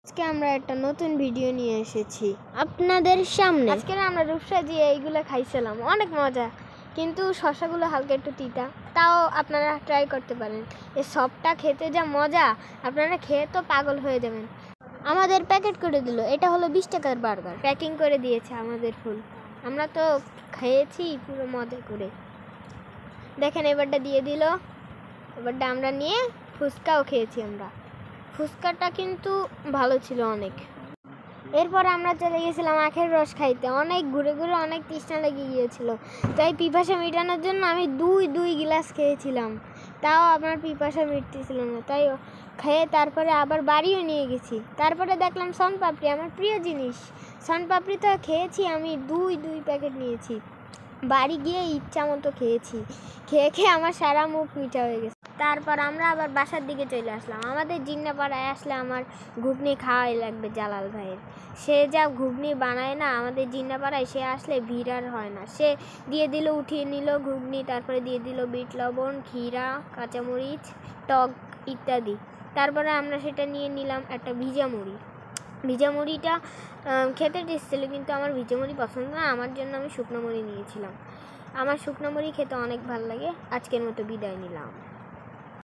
আজকে আমরা একটা নতুন ভিডিও নিয়ে এসেছি আপনাদের সামনে। আজকে আমরা রূপসা দিয়ে এইগুলো খাইছিলাম, অনেক মজা, কিন্তু শসাগুলো হালকা একটু তিতা, তাও আপনারা ট্রাই করতে পারেন। এই সবটা খেতে যা মজা, আপনারা খেয়ে তো পাগল হয়ে যাবেন। আমাদের প্যাকেট করে দিল, এটা হলো 20 টাকার বার্গার, প্যাকিং করে দিয়েছে আমাদের ফুল। আমরা তো খেয়েছি পুরো মজা করে। দেখেন এবারটা দিয়ে দিল, এবারটা আমরা নিয়ে ফুচকাও খেয়েছি আমরা। ফুচকাটা কিন্তু ভালো ছিল অনেক। এরপর আমরা চলে গেছিলাম আখের রস খাইতে, অনেক ঘুরে ঘুরে অনেক তৃষ্ণা লেগে গিয়েছিল, তাই পিপাসা মেটানোর জন্য আমি দুই গ্লাস খেয়েছিলাম, তাও আমার পিপাসা মিটতেছিল না, তাই খেয়ে তারপরে আবার বাড়িও নিয়ে গেছি। তারপরে দেখলাম শনপাপড়ি, আমার প্রিয় জিনিস। শনপাপড়ি তো খেয়েছি আমি, দুই প্যাকেট নিয়েছি, বাড়ি গিয়ে ইচ্ছা মতো খেয়েছি, খেয়ে আমার সারা মুখ মিঠা হয়ে গেছে। তারপর আমরা আবার বাসার দিকে চলে আসলাম। আমাদের জিন্নাপাড়ায় আসলে আমার ঘুগনি খাওয়াই লাগবে জালাল ভাইয়ের। সে যা ঘুগনি বানায় না আমাদের জিন্নাপাড়ায়, সে আসলে ভিড় আর হয় না। সে দিয়ে দিল, উঠিয়ে নিল ঘুগনি, তারপরে দিয়ে দিল বিট লবণ, ক্ষীরা, কাঁচামরিচ, টক ইত্যাদি। তারপরে আমরা সেটা নিয়ে নিলাম একটা ভিজা মুড়ি। ভিজা মুড়িটা খেতে টেস্ট ছিল, কিন্তু আমার ভিজা মুড়ি পছন্দ না, আমার জন্য আমি শুকনো মুড়ি নিয়েছিলাম। আমার শুকনো মুড়ি খেতে অনেক ভালো লাগে। আজকের মতো বিদায় নিলাম।